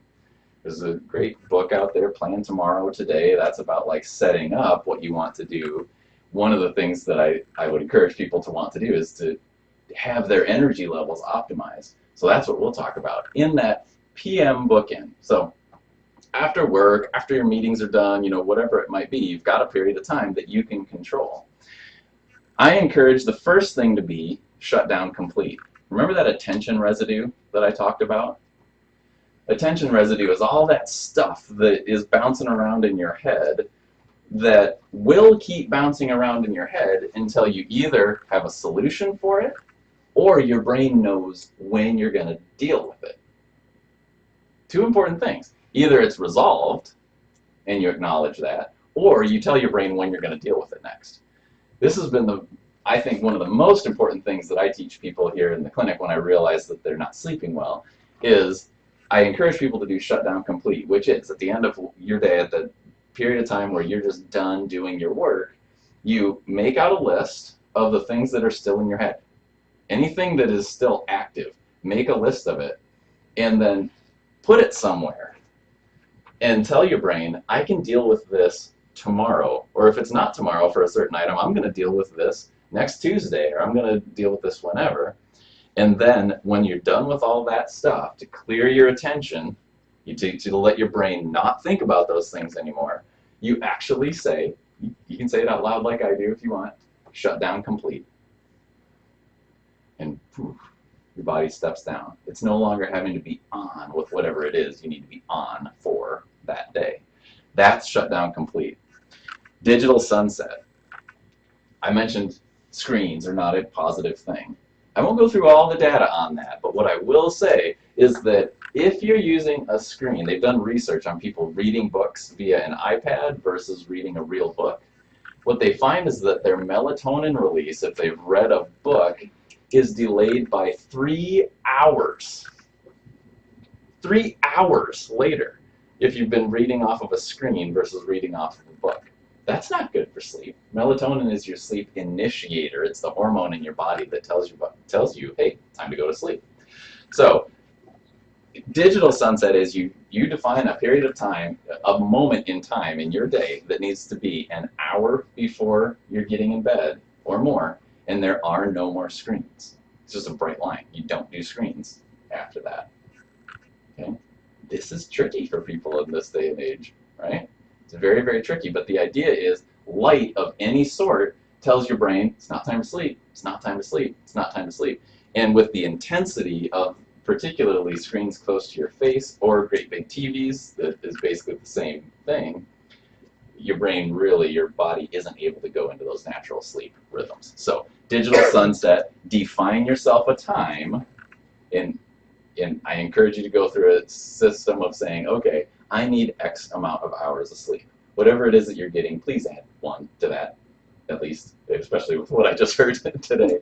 There's a great book out there, Plan Tomorrow Today, that's about like setting up what you want to do. One of the things that I would encourage people to want to do is to have their energy levels optimized. So that's what we'll talk about in that PM bookend. So after work, after your meetings are done, whatever it might be, you've got a period of time that you can control. I encourage the first thing to be shut down complete. Remember that attention residue that I talked about? Attention residue is all that stuff that is bouncing around in your head that will keep bouncing around in your head until you either have a solution for it or your brain knows when you're going to deal with it. 2 important things. Either it's resolved and you acknowledge that, or you tell your brain when you're going to deal with it next. This has been I think one of the most important things that I teach people here in the clinic when I realize that they're not sleeping well is I encourage people to do shutdown complete, which is at the end of your day, at the period of time where you're just done doing your work, you make out a list of the things that are still in your head. Anything that is still active, make a list of it, and then put it somewhere and tell your brain, I can deal with this tomorrow, or if it's not tomorrow for a certain item, I'm going to deal with this next Tuesday, or I'm going to deal with this whenever. And then when you're done with all that stuff, to clear your attention, to let your brain not think about those things anymore, you actually say, you can say it out loud like I do if you want, shut down complete. And poof, your body steps down. It's no longer having to be on with whatever it is you need to be on for that day. That's shut down complete. Digital sunset. I mentioned screens are not a positive thing. I won't go through all the data on that, but what I will say is that if you're using a screen, they've done research on people reading books via an iPad versus reading a real book. What they find is that their melatonin release, if they've read a book, is delayed by 3 hours. 3 hours later if you've been reading off of a screen versus reading off of a book. That's not good for sleep. Melatonin is your sleep initiator. It's the hormone in your body that tells you, hey, time to go to sleep. So digital sunset is you define a period of time, a moment in time in your day that needs to be an hour before you're getting in bed or more, and there are no more screens. It's just a bright line. You don't do screens after that. Okay? This is tricky for people in this day and age, right? It's very, very tricky, but the idea is light of any sort tells your brain it's not time to sleep, it's not time to sleep, it's not time to sleep. And with the intensity of particularly screens close to your face or great big TVs that is basically the same thing, your brain really, your body isn't able to go into those natural sleep rhythms. So digital sunset, define yourself a time, and I encourage you to go through a system of saying, okay, I need X amount of hours of sleep. Whatever it is that you're getting, please add 1 to that, at least, especially with what I just heard today.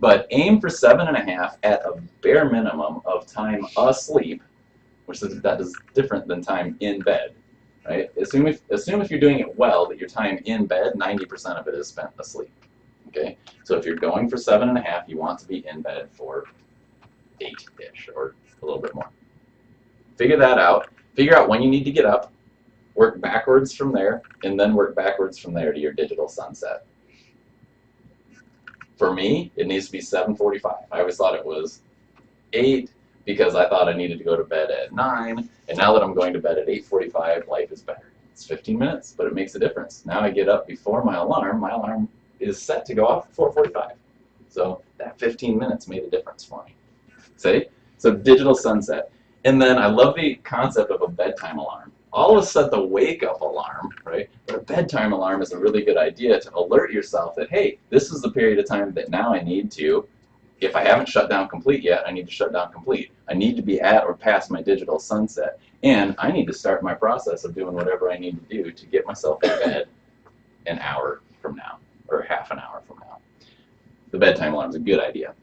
But aim for 7.5 at a bare minimum of time asleep, which that is different than time in bed, right? Assume if you're doing it well that your time in bed, 90% of it is spent asleep, okay? So if you're going for 7.5, you want to be in bed for 8-ish or a little bit more. Figure that out. Figure out when you need to get up, work backwards from there, and then work backwards from there to your digital sunset. For me, it needs to be 7:45. I always thought it was 8 because I thought I needed to go to bed at 9, and now that I'm going to bed at 8:45, life is better. It's 15 minutes, but it makes a difference. Now I get up before my alarm. My alarm is set to go off at 4:45. So that 15 minutes made a difference for me. See? So digital sunset. And then I love the concept of a bedtime alarm. All of us set the wake-up alarm, right? But a bedtime alarm is a really good idea to alert yourself that, hey, this is the period of time that now I need to, if I haven't shut down complete yet, I need to shut down complete. I need to be at or past my digital sunset. And I need to start my process of doing whatever I need to do to get myself in bed an hour from now, or half an hour from now. The bedtime alarm is a good idea.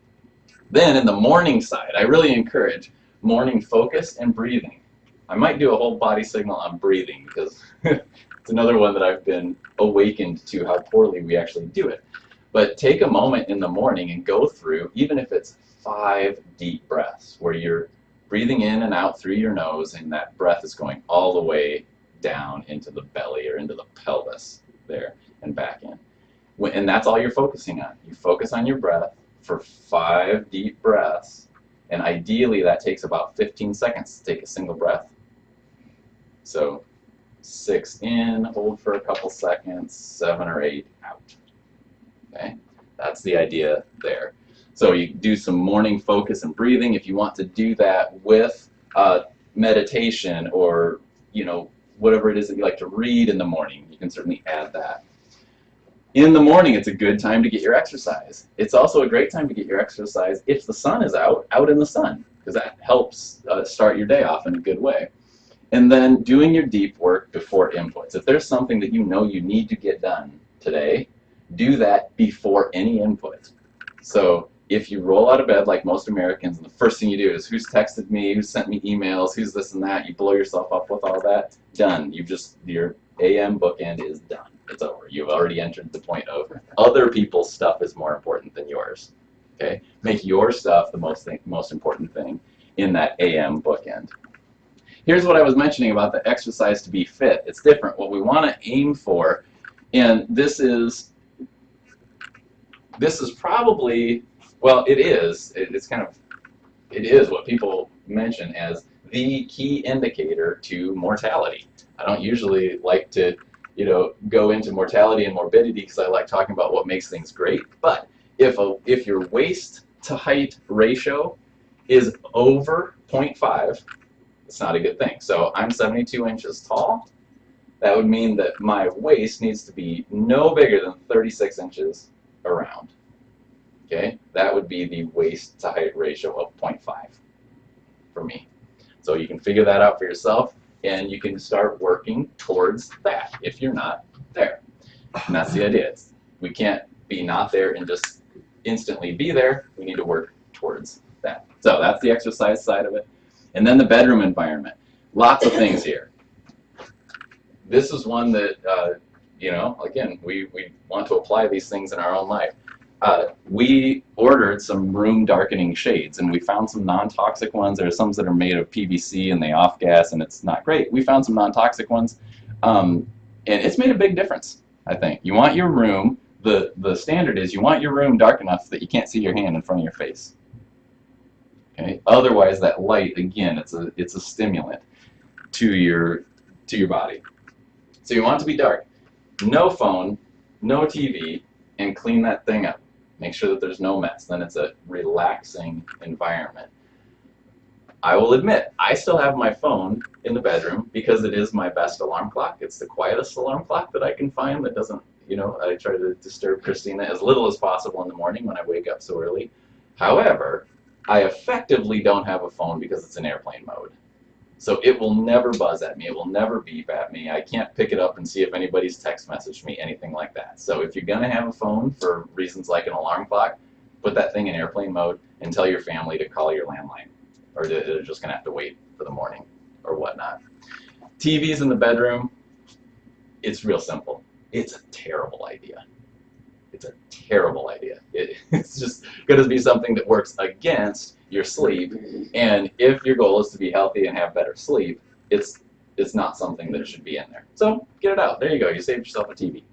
Then in the morning side, I really encourage morning focus and breathing. I might do a whole body signal on breathing because it's another one that I've been awakened to how poorly we actually do it. But take a moment in the morning and go through, even if it's 5 deep breaths, where you're breathing in and out through your nose, and that breath is going all the way down into the belly or into the pelvis there and back in. And that's all you're focusing on. You focus on your breath for 5 deep breaths, and ideally that takes about 15 seconds to take a single breath. So 6 in, hold for a couple seconds, 7 or 8 out. Okay, that's the idea there. So you do some morning focus and breathing. If you want to do that with meditation or whatever it is that you like to read in the morning, you can certainly add that. In the morning, it's a good time to get your exercise. It's also a great time to get your exercise if the sun is out in the sun, because that helps start your day off in a good way. And then doing your deep work before inputs. If there's something that you know you need to get done today, do that before any input. So if you roll out of bed like most Americans, and the first thing you do is who's texted me, who's sent me emails, who's this and that, you blow yourself up with all that, done. Your AM bookend is done. It's over. You've already entered the point of other people's stuff is more important than yours. Okay? Make your stuff the most important thing in that AM bookend. Here's what I was mentioning about the exercise to be fit. It's different. What we want to aim for, and this is probably, well, it is what people mention as the key indicator to mortality. I don't usually like to go into mortality and morbidity because I like talking about what makes things great. But if your waist to height ratio is over 0.5, it's not a good thing. So I'm 72 inches tall. That would mean that my waist needs to be no bigger than 36 inches around. Okay, that would be the waist to height ratio of 0.5 for me. So you can figure that out for yourself, and you can start working towards that if you're not there. And that's the idea. We can't be not there and just instantly be there. We need to work towards that. So that's the exercise side of it. And then the bedroom environment. Lots of things here. This is one that, again, we want to apply these things in our own life. We ordered some room darkening shades, and we found some non-toxic ones. There are some that are made of PVC and they off-gas, and it's not great. We found some non-toxic ones, and it's made a big difference, I think. You want your room, the standard is you want your room dark enough that you can't see your hand in front of your face. Okay? Otherwise, that light, again, it's a stimulant to your body. So you want it to be dark. No phone, no TV, and clean that thing up. Make sure that there's no mess. Then it's a relaxing environment. I will admit, I still have my phone in the bedroom because it is my best alarm clock. It's the quietest alarm clock that I can find that doesn't, I try to disturb Christina as little as possible in the morning when I wake up so early. However, I effectively don't have a phone because it's in airplane mode. So it will never buzz at me. It will never beep at me. I can't pick it up and see if anybody's text messaged me, anything like that. So if you're going to have a phone for reasons like an alarm clock, put that thing in airplane mode and tell your family to call your landline, or they're just going to have to wait for the morning or whatnot. TVs in the bedroom, it's real simple. It's a terrible idea. It's a terrible idea. It's just going to be something that works against your sleep, and if your goal is to be healthy and have better sleep, it's not something that should be in there. So get it out. There you go. You saved yourself a TV.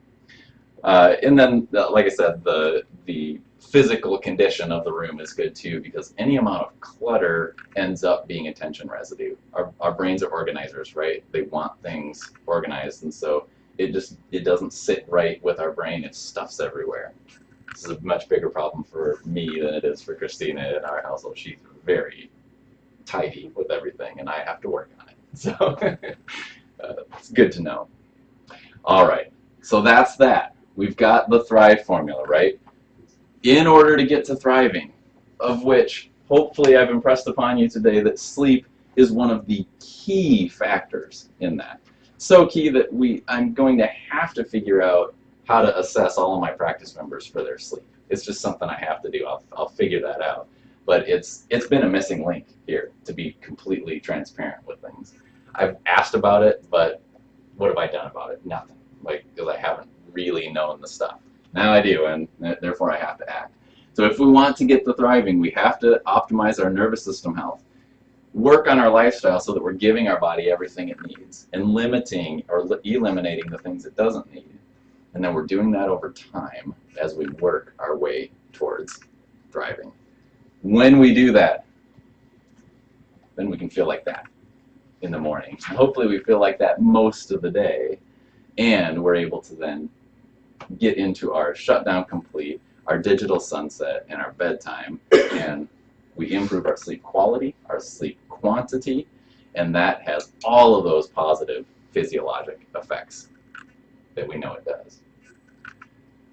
And then, like I said, the physical condition of the room is good too, because any amount of clutter ends up being attention residue. Our brains are organizers, right? They want things organized, and so it doesn't sit right with our brain. It stuffs everywhere. This is a much bigger problem for me than it is for Christina in our household. She's very tidy with everything, and I have to work on it. So it's good to know. All right, so that's that. We've got the Thrive formula, right? In order to get to thriving, of which hopefully I've impressed upon you today that sleep is one of the key factors in that. So key that I'm going to have to figure out how to assess all of my practice members for their sleep. It's just something I have to do. I'll figure that out. But it's been a missing link here, to be completely transparent with things. I've asked about it, but what have I done about it? Nothing. Because I haven't really known the stuff. Now I do, and therefore I have to act. So if we want to get to thriving, we have to optimize our nervous system health, work on our lifestyle so that we're giving our body everything it needs, and limiting or eliminating the things it doesn't need. And then we're doing that over time as we work our way towards thriving. When we do that, then we can feel like that in the morning. Hopefully we feel like that most of the day, and we're able to then get into our shutdown complete, our digital sunset, and our bedtime, and we improve our sleep quality, our sleep quantity, and that has all of those positive physiologic effects that we know it does.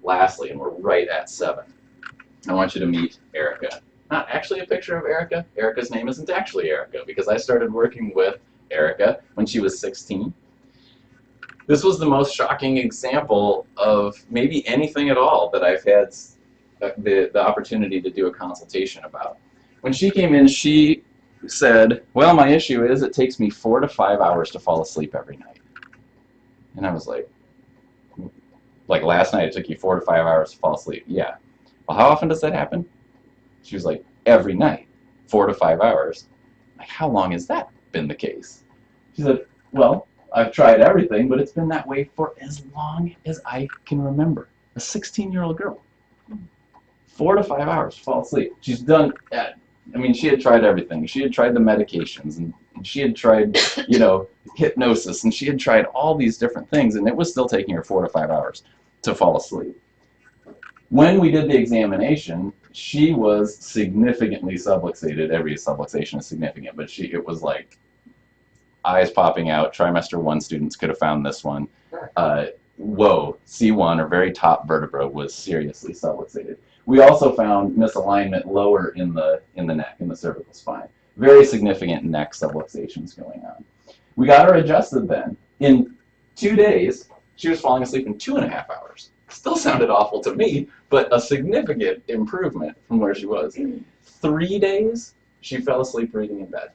Lastly, and we're right at 7, I want you to meet Erica. Not actually a picture of Erica. Erica's name isn't actually Erica, because I started working with Erica when she was 16. This was the most shocking example of maybe anything at all that I've had the opportunity to do a consultation about. When she came in, she said, well, my issue is it takes me 4 to 5 hours to fall asleep every night. And I was like last night it took you 4 to 5 hours to fall asleep. Yeah. Well, how often does that happen? She was like, every night, 4 to 5 hours. Like, how long has that been the case? She said, well, I've tried everything, but it's been that way for as long as I can remember. A 16-year-old girl. 4 to 5 hours to fall asleep. She's done, she had tried everything. She had tried the medications, and she had tried, hypnosis, and she had tried all these different things, and it was still taking her 4 to 5 hours to fall asleep. When we did the examination, she was significantly subluxated. Every subluxation is significant, but it was like eyes popping out. Trimester 1 students could have found this one. Whoa, C1, or very top vertebra, was seriously subluxated. We also found misalignment lower in the neck, in the cervical spine. Very significant neck subluxations going on. We got her adjusted then. In 2 days, she was falling asleep in 2.5 hours. Still sounded awful to me, but a significant improvement from where she was. 3 days, she fell asleep reading in bed.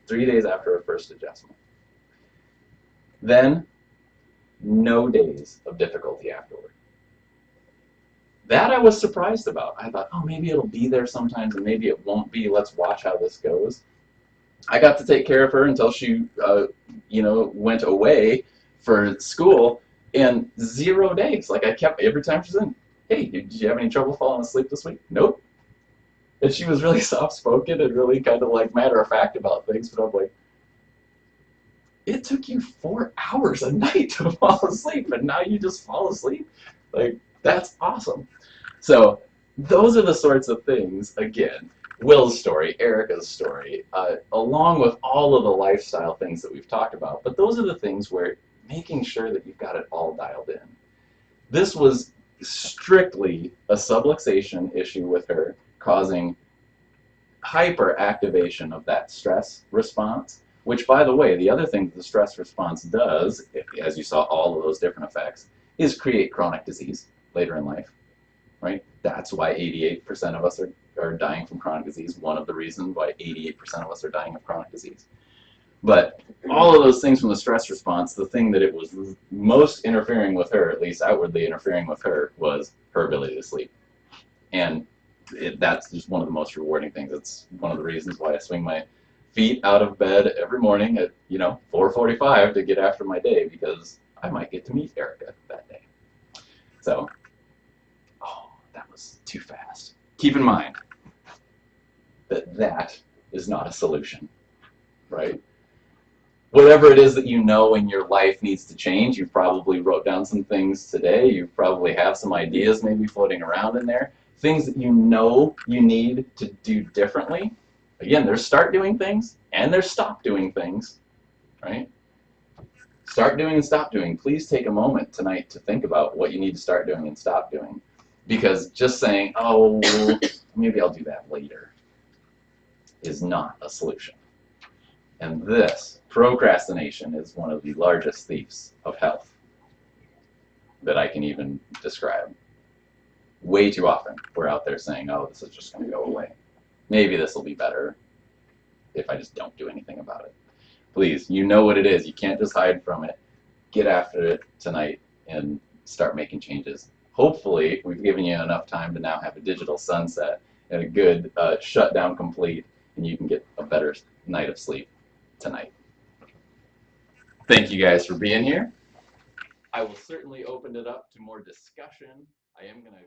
3 days after her first adjustment. Then, no days of difficulty afterward. That I was surprised about. I thought, oh, maybe it'll be there sometimes, and maybe it won't be. Let's watch how this goes. I got to take care of her until she, went away for school, and 0 days. Like, I kept, every time she's in, hey, did you have any trouble falling asleep this week? Nope. And she was really soft-spoken and really kind of like matter-of-fact about things, but I'm like, it took you 4 hours a night to fall asleep, and now you just fall asleep? Like, that's awesome. So those are the sorts of things, again, Will's story, Erica's story, along with all of the lifestyle things that we've talked about, but those are the things where making sure that you've got it all dialed in. This was strictly a subluxation issue with her, causing hyperactivation of that stress response, which, by the way, the other thing that the stress response does, as you saw all of those different effects, is create chronic disease later in life, right? That's why 88% of us are dying from chronic disease, one of the reasons why 88% of us are dying of chronic disease. But all of those things from the stress response, the thing that it was most interfering with her, at least outwardly interfering with her, was her ability to sleep. And that's just one of the most rewarding things. It's one of the reasons why I swing my feet out of bed every morning at 4:45 to get after my day, because I might get to meet Erica that day. So, oh, that was too fast. keep in mind that that is not a solution, right? Whatever it is that you know in your life needs to change, you probably wrote down some things today. You probably have some ideas maybe floating around in there. Things that you know you need to do differently. Again, there's start doing things and there's stop doing things, right? Start doing and stop doing. Please take a moment tonight to think about what you need to start doing and stop doing. Because just saying, oh, maybe I'll do that later, is not a solution. And this, procrastination, is one of the largest thieves of health that I can even describe. Way too often, we're out there saying, oh, this is just going to go away. Maybe this will be better if I just don't do anything about it. Please, you know what it is. You can't just hide from it. Get after it tonight and start making changes. Hopefully, we've given you enough time to now have a digital sunset and a good shutdown complete, and you can get a better night of sleep tonight. Thank you guys for being here. I will certainly open it up to more discussion. I am going to